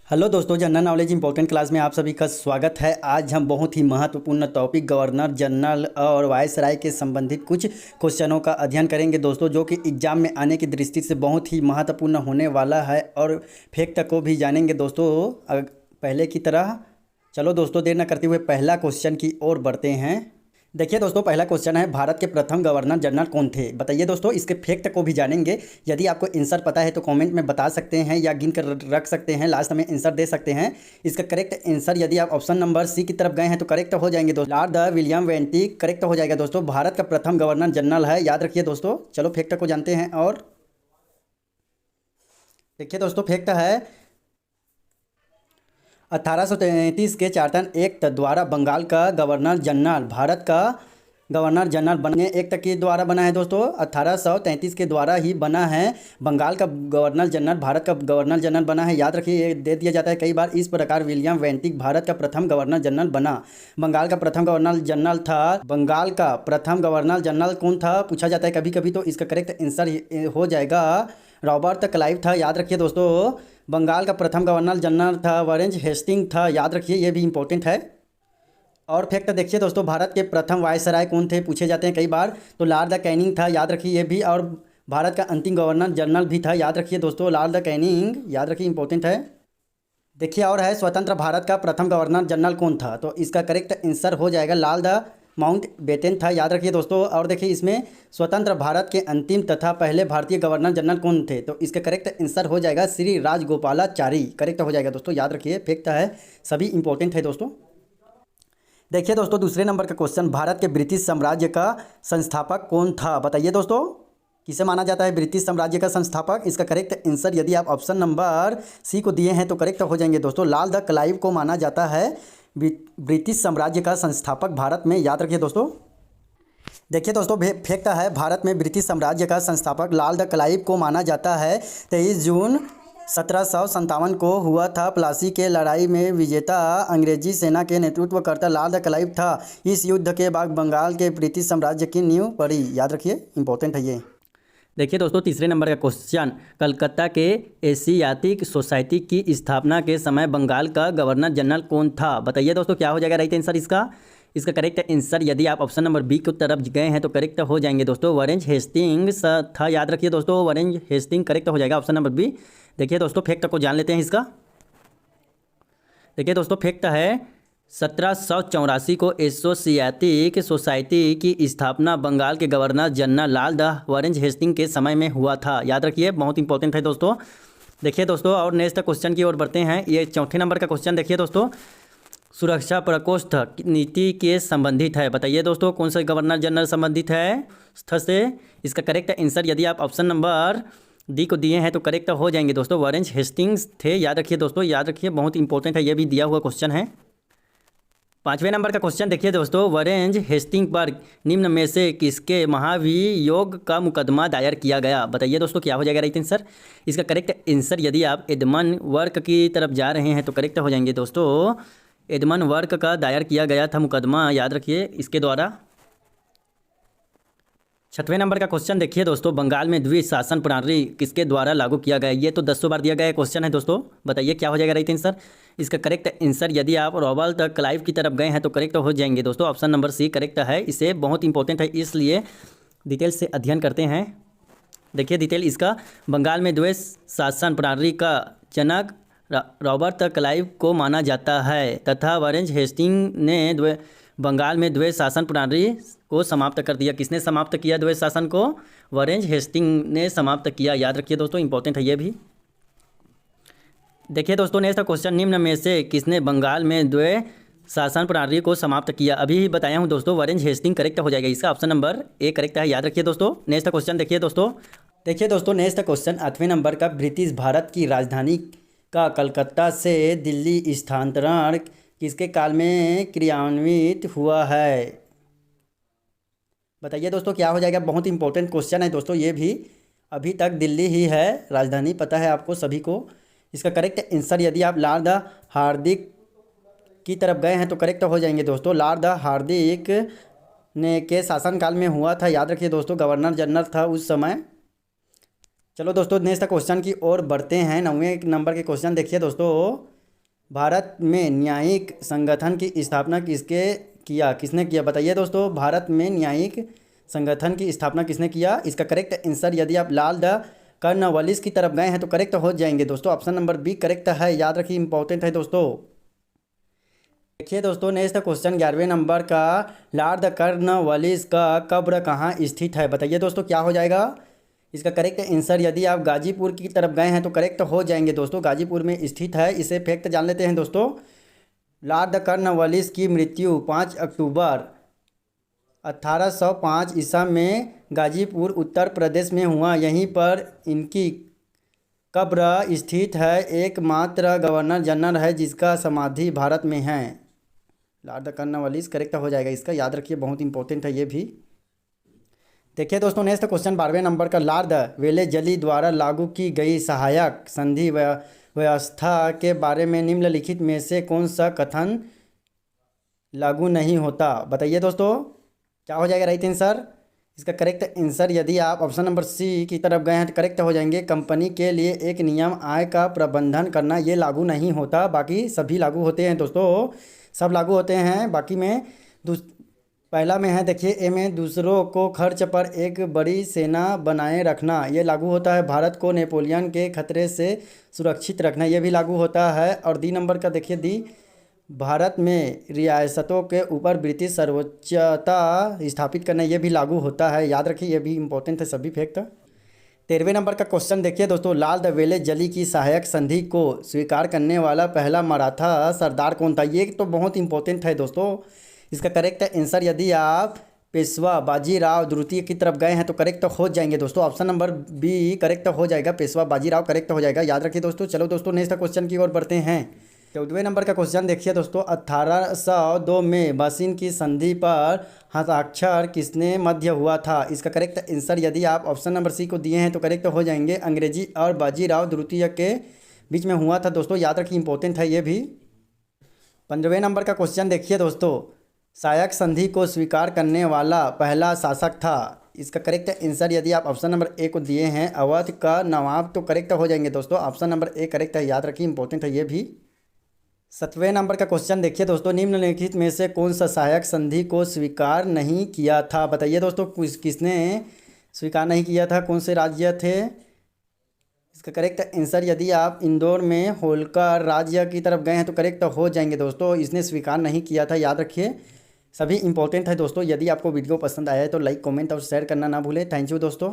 Hello दोस्तों, general knowledge important class में आप सभी का स्वागत है। आज हम बहुत ही महत्वपूर्ण टॉपिक गवर्नर जनरल और वायसराय के संबंधित कुछ क्वेश्चनों का अध्ययन करेंगे दोस्तों, जो कि एग्जाम में आने की दृष्टि से बहुत ही महत्वपूर्ण होने वाला है। और फैक्ट को भी जानेंगे दोस्तों पहले की तरह। चलो दोस्तों, देर न करते हुए पहला क्वेश्चन की ओर बढ़ते हैं। देखिए दोस्तों, पहला क्वेश्चन है, भारत के प्रथम गवर्नर जनरल कौन थे? बताइए दोस्तों। इसके फैक्ट को भी जानेंगे। यदि आपको आंसर पता है तो कमेंट में बता सकते हैं या गिन कर रख सकते हैं, लास्ट में आंसर दे सकते हैं। इसका करेक्ट आंसर यदि आप ऑप्शन नंबर सी की तरफ गए हैं तो करेक्ट हो जाएंगे दोस्तों। लॉर्ड विलियम बेंटिक करेक्ट हो जाएगा दोस्तों। भारत का प्रथम गवर्नर जनरल है, याद रखिए दोस्तों। चलो फैक्ट को जानते हैं। और देखिए दोस्तों, फैक्ट है 1833 के चार्टर एक्ट द्वारा बंगाल का गवर्नर जनरल भारत का गवर्नर जनरल बनने एक्ट के द्वारा बना है दोस्तों। 1833 के द्वारा ही बना है। बंगाल का गवर्नर जनरल भारत का गवर्नर जनरल बना है, याद रखिए। ये दे दिया जाता है कई बार। इस प्रकार विलियम बेंटिक भारत का प्रथम गवर्नर जनरल बना। बंगाल का प्रथम गवर्नर जनरल था। बंगाल का प्रथम गवर्नर जनरल कौन था, पूछा जाता है कभी कभी, तो इसका करेक्ट आंसर हो जाएगा रॉबर्ट क्लाइव था, याद रखिए दोस्तों। बंगाल का प्रथम गवर्नर जनरल था वारेन हेस्टिंग था, याद रखिए, ये भी इंपॉर्टेंट है। और फैक्ट देखिए दोस्तों, भारत के प्रथम वायसराय कौन थे, पूछे जाते हैं कई बार, तो लॉर्ड कैनिंग था, याद रखिए ये भी। और भारत का अंतिम गवर्नर जनरल भी था, याद रखिए दोस्तों, लॉर्ड कैनिंग, याद रखिए, इंपॉर्टेंट है। देखिए और है, स्वतंत्र भारत का प्रथम गवर्नर जनरल कौन था, तो इसका करेक्ट आंसर हो जाएगा लॉर्ड माउंट बेटन था, याद रखिए दोस्तों। और देखिए इसमें स्वतंत्र भारत के अंतिम तथा पहले भारतीय गवर्नर जनरल कौन थे, तो इसका करेक्ट आंसर हो जाएगा श्री राजगोपालाचारी, करेक्ट हो जाएगा दोस्तों, याद रखिए। फैक्ट है, सभी इंपॉर्टेंट है दोस्तों। देखिए दोस्तों, दूसरे नंबर का क्वेश्चन, भारत के ब्रिटिश साम्राज्य का संस्थापक कौन था? बताइए दोस्तों, किसे माना जाता है ब्रिटिश साम्राज्य का संस्थापक? इसका करेक्ट आंसर यदि आप ऑप्शन नंबर सी को दिए हैं तो करेक्ट हो जाएंगे दोस्तों। लॉर्ड क्लाइव को माना जाता है ब्रिटिश साम्राज्य का संस्थापक भारत में, याद रखिए दोस्तों। देखिए दोस्तों, फैक्ट है, भारत में ब्रिटिश साम्राज्य का संस्थापक लॉर्ड क्लाइव को माना जाता है। 23 जून 1757 को हुआ था। प्लासी के लड़ाई में विजेता अंग्रेजी सेना के नेतृत्वकर्ता लॉर्ड क्लाइव था। इस युद्ध के बाद बंगाल के ब्रिटिश साम्राज्य की नींव पड़ी, याद रखिए, इंपॉर्टेंट है ये। देखिए दोस्तों, तीसरे नंबर का क्वेश्चन, कलकत्ता के एशियाटिक सोसाइटी की स्थापना के समय बंगाल का गवर्नर जनरल कौन था? बताइए दोस्तों, क्या हो जाएगा राइट आंसर इसका? इसका करेक्ट आंसर यदि आप ऑप्शन नंबर बी की तरफ गए हैं तो करेक्ट हो जाएंगे दोस्तों, वारेन हेस्टिंग्स था, याद रखिए दोस्तों, वारेन हेस्टिंग करेक्ट हो जाएगा, ऑप्शन नंबर बी। देखिए दोस्तों, फैक्ट को जान लेते हैं इसका। देखिए दोस्तों, फैक्ट है 1784 को एशियाटिक सोसाइटी की स्थापना बंगाल के governor general lord Warren Hasting के समय में हुआ था, याद रखिए, बहुत इंपॉर्टेंट है दोस्तों। देखिए दोस्तों, और नेक्स्ट क्वेश्चन की ओर बढ़ते हैं। ये चौथे नंबर का क्वेश्चन देखिए दोस्तों, सुरक्षा प्रकोष्ठ नीति के संबंधित है। बताइए दोस्तों, कौन सा गवर्नर जनरल संबंधित है से? इसका करेक्ट आंसर यदि आप ऑप्शन नंबर डी को दिए हैं तो करेक्ट हो जाएंगे दोस्तों, वारेन हेस्टिंग्स थे, याद रखिए दोस्तों, याद रखिए, बहुत इंपॉर्टेंट है, ये भी दिया हुआ क्वेश्चन है। पांचवें नंबर का क्वेश्चन देखिए दोस्तों, वारेन हेस्टिंग पर निम्न में से किसके महाभियोग का मुकदमा दायर किया गया? बताइए दोस्तों, क्या हो जाएगा राइट आंसर? इसका करेक्ट आंसर यदि आप एडमंड वर्क की तरफ जा रहे हैं तो करेक्ट हो जाएंगे दोस्तों, एडमंड वर्क का दायर किया गया था मुकदमा, याद रखिए, इसके द्वारा। छठवें नंबर का क्वेश्चन देखिए दोस्तों, बंगाल में द्वि शासन प्रणाली किसके द्वारा लागू किया गया? ये तो 10 बार दिया गया क्वेश्चन है दोस्तों, बताइए क्या हो जाएगा राइट आंसर? इसका करेक्ट आंसर यदि आप रॉबर्ट क्लाइव की तरफ गए हैं तो करेक्ट हो जाएंगे दोस्तों, ऑप्शन नंबर सी करेक्ट है। इसे बहुत इंपॉर्टेंट है, इसलिए डिटेल से अध्ययन करते हैं। देखिए डिटेल इसका, बंगाल में द्वै शासन प्रणाली का जनक रॉबर्ट क्लाइव को माना जाता है तथा वारेन हेस्टिंग ने बंगाल में द्वै शासन प्रणाली को समाप्त कर दिया। किसने समाप्त किया द्वै शासन को? वारेन हेस्टिंग ने समाप्त किया, याद रखिए दोस्तों, इंपॉर्टेंट है ये भी। देखिए दोस्तों, नेक्स्ट क्वेश्चन, निम्न में से किसने बंगाल में द्वै शासन प्रणाली को समाप्त किया? अभी ही बताया हूँ दोस्तों, वारेन हेस्टिंग करेक्ट हो जाएगा, इसका ऑप्शन नंबर ए करेक्ट है, याद रखिए दोस्तों। नेक्स्ट क्वेश्चन देखिए दोस्तों, नेक्स्ट क्वेश्चन 8वें नंबर का, ब्रिटिश भारत की राजधानी का कलकत्ता से दिल्ली स्थानांतरण किसके काल में क्रियान्वित हुआ है? बताइए दोस्तों, क्या हो जाएगा? बहुत इंपॉर्टेंट क्वेश्चन है दोस्तों ये भी। अभी तक दिल्ली ही है राजधानी, पता है आपको सभी को। इसका करेक्ट आंसर यदि आप लॉर्ड हार्दिक की तरफ गए हैं तो करेक्ट हो जाएंगे दोस्तों, लॉर्ड हार्दिक ने के शासनकाल में हुआ था, याद रखिए दोस्तों, गवर्नर जनरल था उस समय। चलो दोस्तों, नेक्स्ट क्वेश्चन की ओर बढ़ते हैं। 9वें नंबर के क्वेश्चन देखिए दोस्तों, भारत में न्यायिक संगठन की स्थापना किसने किया बताइए दोस्तों। भारत में न्यायिक संगठन की स्थापना किसने किया? इसका करेक्ट आंसर यदि आप लाल द कर्नवालिस की तरफ गए हैं तो करेक्ट हो जाएंगे दोस्तों। ऑप्शन नंबर बी करेक्ट है, याद रखिए, इंपॉर्टेंट है दोस्तों। देखिए दोस्तों नेक्स्ट क्वेश्चन 11वें नंबर का, लॉर्ड कर्नवालिस का कब्र कहाँ स्थित है बताइए दोस्तों, क्या हो जाएगा? इसका करेक्ट आंसर यदि आप गाजीपुर की तरफ गए हैं तो करेक्ट हो जाएंगे दोस्तों, गाजीपुर में स्थित है। इसे फैक्ट जान लेते हैं दोस्तों। लॉर्ड कर्नवालिस की मृत्यु 5 अक्टूबर 1805 ईसा में गाजीपुर उत्तर प्रदेश में हुआ। यहीं पर इनकी कब्र स्थित है। एकमात्र गवर्नर जनरल है जिसका समाधि भारत में है। लॉर्ड कर्नवालिस करेक्ट हो जाएगा इसका, याद रखिए, बहुत इंपॉर्टेंट है ये भी। देखिए दोस्तों नेक्स्ट क्वेश्चन 12वें नंबर का, लॉर्ड वेलेजली द्वारा लागू की गई सहायक संधि व्यवस्था के बारे में निम्नलिखित में से कौन सा कथन लागू नहीं होता बताइए दोस्तों, क्या हो जाएगा राइट आंसर? इसका करेक्ट आंसर यदि आप ऑप्शन नंबर सी की तरफ गए हैं तो करेक्ट हो जाएंगे। कंपनी के लिए एक नियम आय का प्रबंधन करना, ये लागू नहीं होता, बाकी सभी लागू होते हैं दोस्तों, सब लागू होते हैं। बाकी में पहला में है, देखिए ए में, दूसरों को खर्च पर एक बड़ी सेना बनाए रखना, ये लागू होता है। भारत को नेपोलियन के खतरे से सुरक्षित रखना, ये भी लागू होता है। और डी नंबर का देखिए डी, भारत में रियासतों के ऊपर ब्रिटिश सर्वोच्चता स्थापित करना, ये भी लागू होता है, याद रखिए, ये भी इंपॉर्टेंट है सभी फैक्ट। 13वें नंबर का क्वेश्चन देखिए दोस्तों, लॉर्ड वेलेजली की सहायक संधि को स्वीकार करने वाला पहला मराठा सरदार कौन था? ये तो बहुत इंपॉर्टेंट है दोस्तों। इसका करेक्ट आंसर यदि आप पेशवा बाजीराव द्वितीय की तरफ गए हैं तो करेक्ट हो जाएंगे दोस्तों। ऑप्शन नंबर बी करेक्ट हो जाएगा, पेशवा बाजीराव करेक्ट हो जाएगा, याद रखिए दोस्तों। चलो दोस्तों नेक्स्ट क्वेश्चन की ओर बढ़ते हैं। 14वें नंबर का क्वेश्चन देखिए दोस्तों, 1802 में बासिन की संधि पर हस्ताक्षर किसने मध्य हुआ था? इसका करेक्ट आंसर यदि आप ऑप्शन नंबर सी को दिए हैं तो करेक्ट हो जाएंगे। अंग्रेजी और बाजीराव द्वितीय के बीच में हुआ था दोस्तों, याद रखिए, इंपॉर्टेंट है ये भी। 15वें नंबर का क्वेश्चन देखिए दोस्तों, सहायक संधि को स्वीकार करने वाला पहला शासक था। इसका करेक्ट आंसर यदि आप ऑप्शन नंबर ए को दिए हैं, अवध का नवाब, तो करेक्ट हो जाएंगे दोस्तों। ऑप्शन नंबर ए करेक्ट है, याद रखिए, इंपॉर्टेंट है ये भी। 7वें नंबर का क्वेश्चन देखिए दोस्तों, निम्नलिखित में से कौन सा सहायक संधि को स्वीकार नहीं किया था बताइए दोस्तों, किसने स्वीकार नहीं किया था, कौन से राज्य थे? इसका करेक्ट आंसर यदि आप इंदौर में होलकर राज्य की तरफ गए हैं तो करेक्ट हो जाएंगे दोस्तों, इसने स्वीकार नहीं किया था, याद रखिए, सभी इंपॉर्टेंट है दोस्तों। यदि आपको वीडियो पसंद आया है तो लाइक, कमेंट और शेयर करना ना भूलें। थैंक यू दोस्तों।